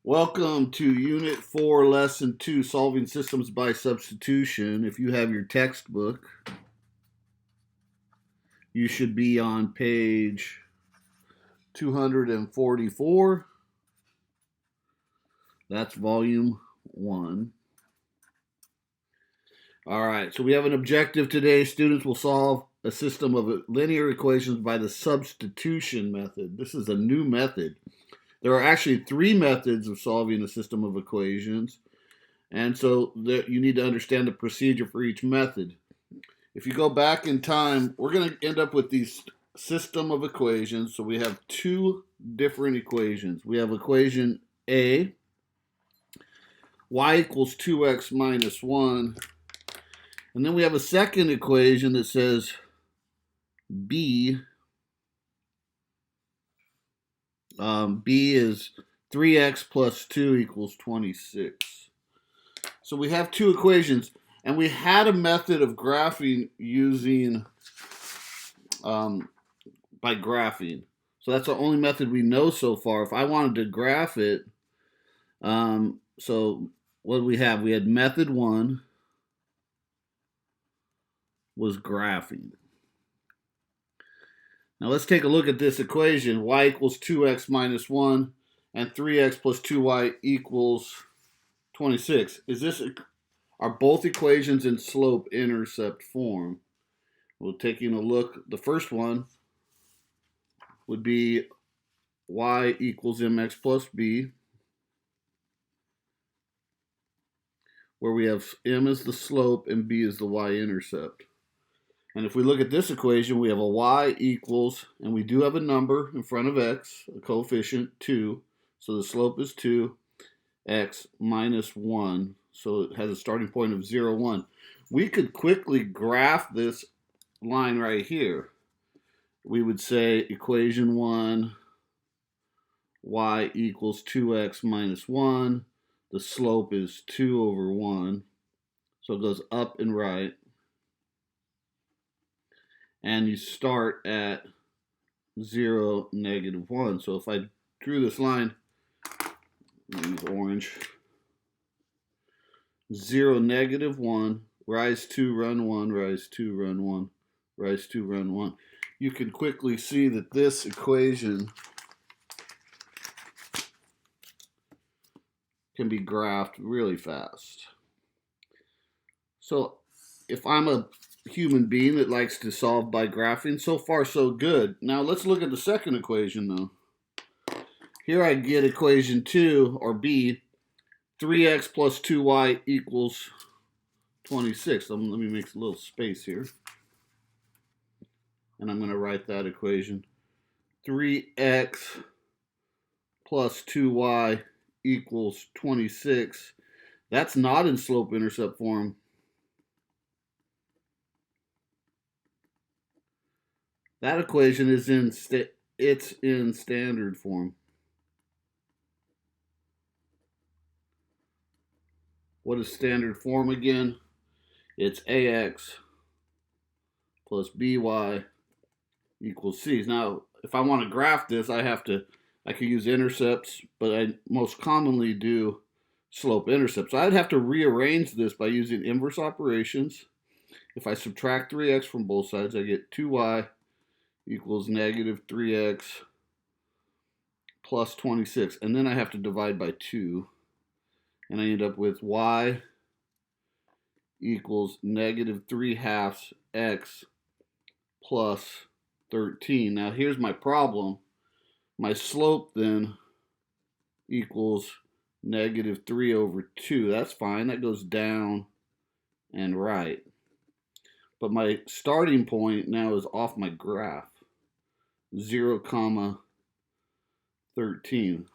Welcome to Unit 4, Lesson 2, Solving Systems by Substitution. If you have your textbook, you should be on page 244. That's volume 1. All right, so we have an objective today. Students will solve a system of linear equations by the substitution method. This is a new method. There are actually 3 methods of solving a system of equations, and so you need to understand the procedure for each method. If you go back in time, we're going to end up with these system of equations. So we have 2 different equations. We have equation A, y equals 2x minus 1. And then we have a second equation that says B. B is 3x plus 2 equals 26. So we have 2 equations, and we had a method of graphing using by graphing. So that's the only method we know so far. If I wanted to graph it, so what do we have? We had method 1 was graphing. Now let's take a look at this equation. Y equals 2x minus 1 and 3x plus 2y equals 26. Are both equations in slope-intercept form? We're taking a look. The first one would be y equals mx plus b, where we have m as the slope and b is the y-intercept. And if we look at this equation, we have a y equals, and we do have a number in front of x, a coefficient 2. So the slope is 2, x minus 1. So it has a starting point of 0, 1. We could quickly graph this line right here. We would say equation 1, y equals 2x minus 1. The slope is 2 over 1. So it goes up and right. And you start at 0, negative 1. So if I drew this line, use orange, 0, negative 1, rise 2, run 1, rise 2, run 1, rise 2, run 1. You can quickly see that this equation can be graphed really fast. So if I'm a human being that likes to solve by graphing, so far so good. Now let's look at the second equation though. Here I get equation 2, or B, 3x plus 2y equals 26. Let me make a little space here. And I'm going to write that equation. 3x plus 2y equals 26. That's not in slope-intercept form. That equation is in standard form. What is standard form again? It's ax plus by equals c. Now, if I want to graph this, I could use intercepts, but I most commonly do slope-intercept. So I'd have to rearrange this by using inverse operations. If I subtract 3x from both sides, I get 2y equals negative 3x plus 26. And then I have to divide by 2. And I end up with y equals negative 3/2 x plus 13. Now here's my problem. My slope then equals negative 3 over 2. That's fine. That goes down and right. But my starting point now is off my graph. 0, 13.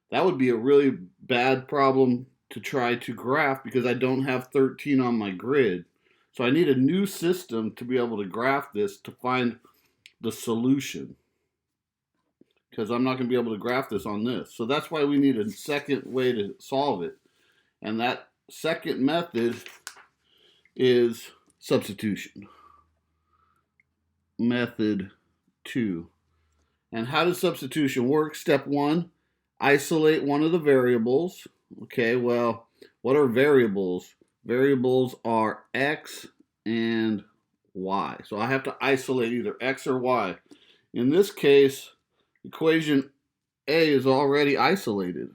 That would be a really bad problem to try to graph because I don't have 13 on my grid. So I need a new system to be able to graph this to find the solution, because I'm not going to be able to graph this on this. So that's why we need a second way to solve it. And that second method is substitution. Method 2. And how does substitution work? Step 1, isolate one of the variables. Okay, well, what are variables? Variables are x and y. So I have to isolate either x or y. In this case, equation A is already isolated.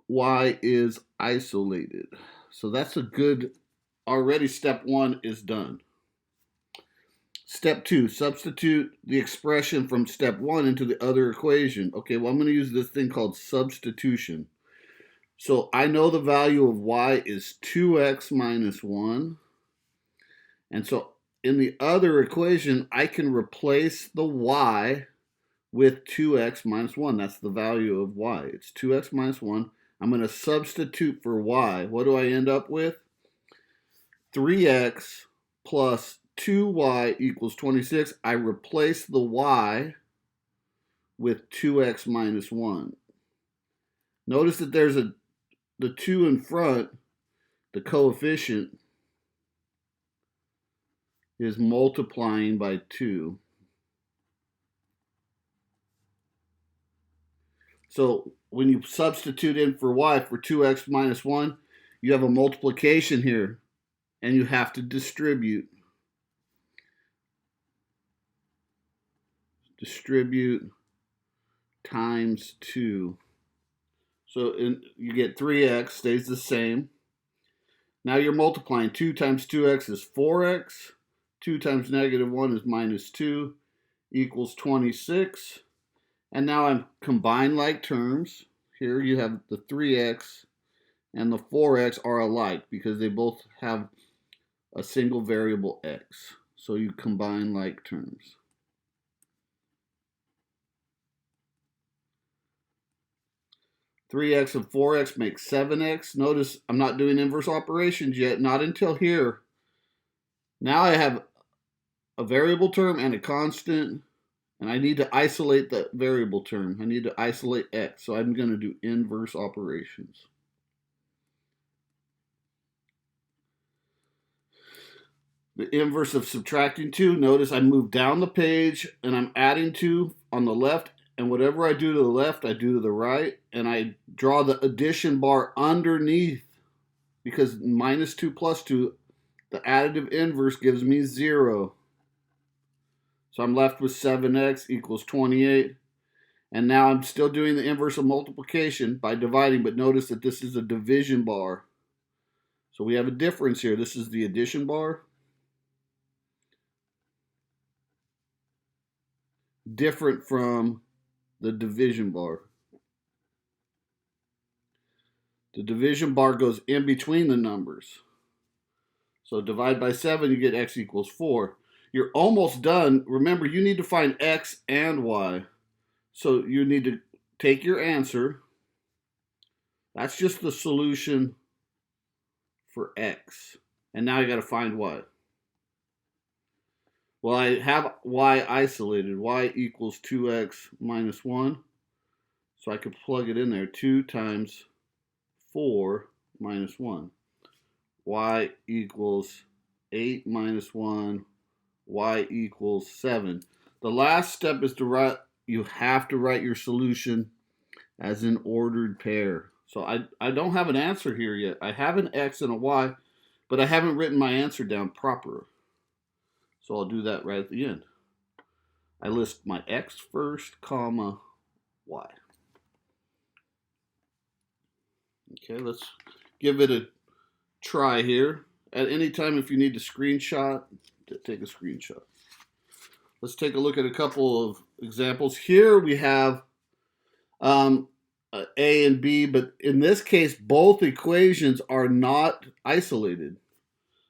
Y is isolated. So that's a good, already step one is done. Step two, substitute the expression from step one into the other equation. Okay, well, I'm going to use this thing called substitution. So I know the value of y is 2x minus 1. And so in the other equation, I can replace the y with 2x minus 1. That's the value of y. It's 2x minus 1. I'm going to substitute for y. What do I end up with? 3x plus 2y equals 26. I replace the y with 2x minus 1. Notice that there's the 2 in front, the coefficient, is multiplying by 2. So when you substitute in for y for 2x minus 1, you have a multiplication here, and you have to distribute. Distribute times 2. So you get 3x, stays the same. Now you're multiplying. 2 times 2x is 4x. 2 times negative 1 is minus 2 equals 26. And now I'm combined like terms. Here you have the 3x and the 4x are alike because they both have a single variable x. So you combine like terms. 3x and 4x make 7x. Notice I'm not doing inverse operations yet, not until here. Now I have a variable term and a constant, and I need to isolate the variable term. I need to isolate x, so I'm going to do inverse operations. The inverse of subtracting 2, notice I move down the page and I'm adding 2 on the left, and whatever I do to the left, I do to the right, and I draw the addition bar underneath because minus 2 plus 2, the additive inverse gives me 0. So I'm left with 7x equals 28. And now I'm still doing the inverse of multiplication by dividing, but notice that this is a division bar. So we have a difference here. This is the addition bar. Different from the division bar. The division bar goes in between the numbers. So divide by 7, you get x equals 4. You're almost done. Remember, you need to find x and y. So you need to take your answer. That's just the solution for x. And now you got to find y. Well, I have y isolated. Y equals 2x minus 1. So I could plug it in there. 2 times 4 minus 1. Y equals 8 minus 1. Y equals 7. The last step is to write, you have to write your solution as an ordered pair. So I don't have an answer here yet. I have an x and a y, but I haven't written my answer down proper. So I'll do that right at the end. I list my x first, comma, y. Okay, let's give it a try here. At any time, if you need to screenshot, take a screenshot. Let's take a look at a couple of examples. Here we have A and B, but in this case, both equations are not isolated.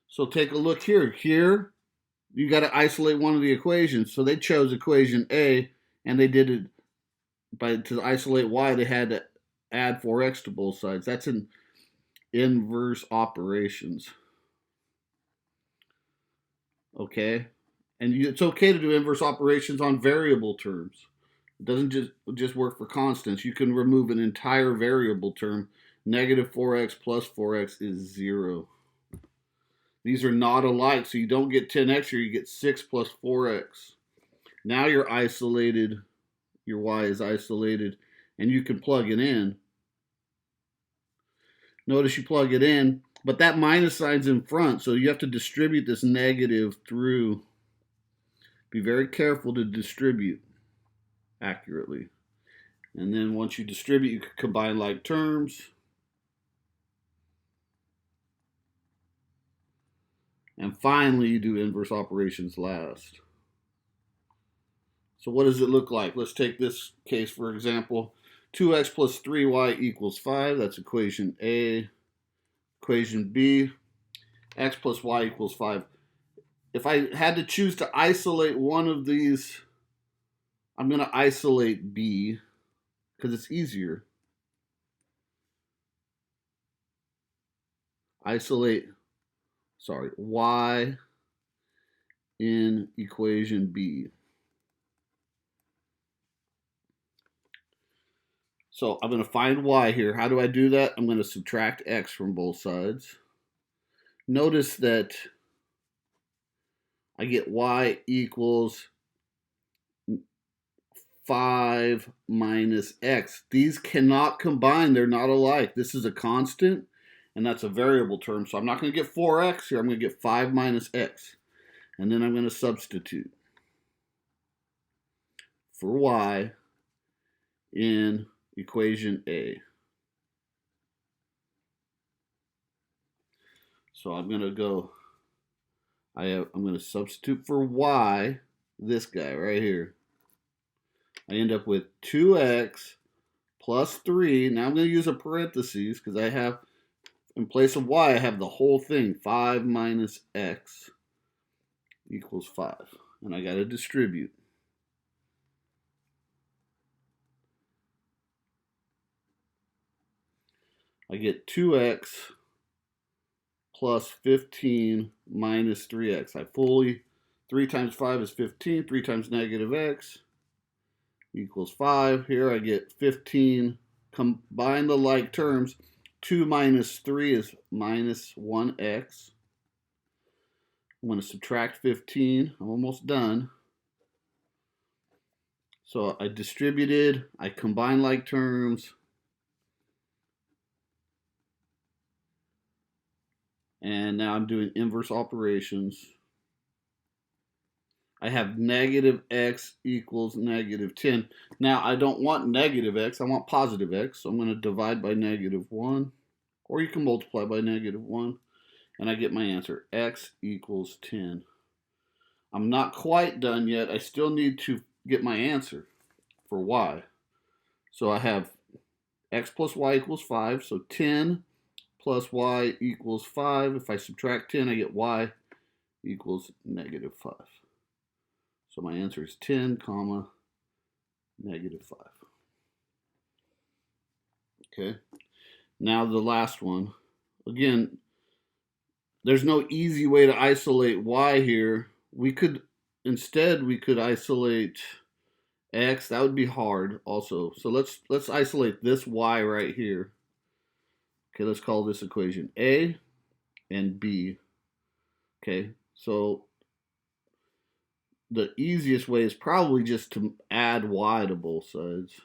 So take a look here. Here, you got to isolate one of the equations. So they chose equation A, and they did it to isolate y, they had to add 4x to both sides. That's an inverse operations. Okay? And it's okay to do inverse operations on variable terms. It doesn't just work for constants. You can remove an entire variable term. Negative 4x plus 4x is 0. These are not alike, so you don't get 10x here. You get 6 plus 4x. Now you're isolated your y is isolated, and you can plug it in. Notice you plug it in, but that minus sign's in front, so you have to distribute this negative through. Be very careful to distribute accurately. And then once you distribute, you can combine like terms. And finally, you do inverse operations last. So what does it look like? Let's take this case, for example. 2x plus 3y equals 5. That's equation A. Equation B, x plus y equals 5. If I had to choose to isolate one of these, I'm going to isolate B because it's easier. Isolate, y in equation B. So I'm going to find y here. How do I do that? I'm going to subtract x from both sides. Notice that I get y equals 5 minus x. These cannot combine. They're not alike. This is a constant, and that's a variable term. So I'm not going to get 4x here. I'm going to get 5 minus x. And then I'm going to substitute for y in equation A. So I'm going to go, I'm going to substitute for y, this guy right here. I end up with 2x plus 3. Now I'm going to use a parentheses because I have, in place of y, I have the whole thing. 5 minus x equals 5. And I got to distribute. I get 2x plus 15 minus 3x. 3 times 5 is 15. 3 times negative x equals 5. Here I get 15. Combine the like terms. 2 minus 3 is minus 1x. I'm going to subtract 15. I'm almost done. So I distributed. I combine like terms. And now I'm doing inverse operations. I have negative x equals negative 10. Now, I don't want negative x. I want positive x. So I'm going to divide by negative 1. Or you can multiply by negative 1. And I get my answer. X equals 10. I'm not quite done yet. I still need to get my answer for y. So I have x plus y equals 5. So 10 plus y equals 5. If I subtract 10, I get y equals negative 5. So my answer is 10, comma, negative 5. Okay. Now the last one. Again, there's no easy way to isolate y here. Instead we could isolate x. That would be hard also. So let's isolate this y right here. Okay, let's call this equation A and B. Okay, so the easiest way is probably just to add y to both sides.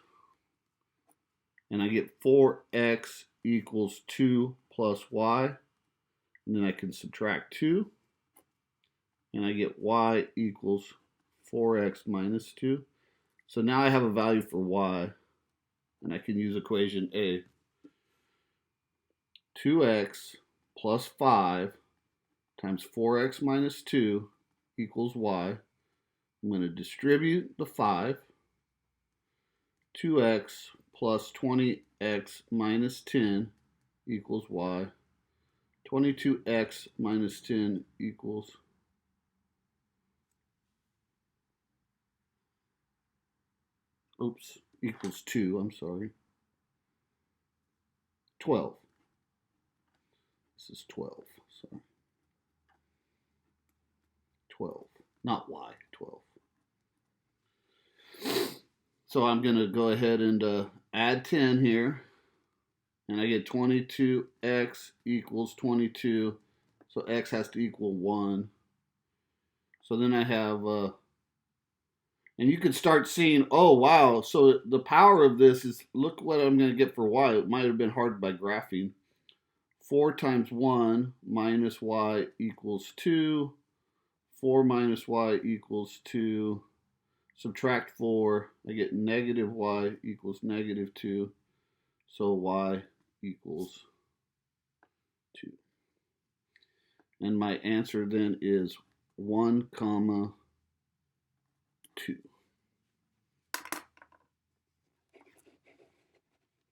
And I get 4x equals 2 plus y. And then I can subtract 2. And I get y equals 4x minus 2. So now I have a value for y. And I can use equation A. 2x plus 5 times 4x minus 2 equals y. I'm going to distribute the 5. 2x plus 20x minus 10 equals y. 22x minus 10 equals equals 2, I'm sorry. 12. This is 12, sorry. 12, not y, 12. So I'm going to go ahead and add 10 here. And I get 22x equals 22. So x has to equal 1. So then I have, And you can start seeing, oh, wow, so the power of this is, look what I'm going to get for y. It might have been hard by graphing. 4 times 1 minus y equals 2. 4 minus y equals 2. Subtract 4, I get negative y equals negative 2. So y equals 2. And my answer then is 1, 2.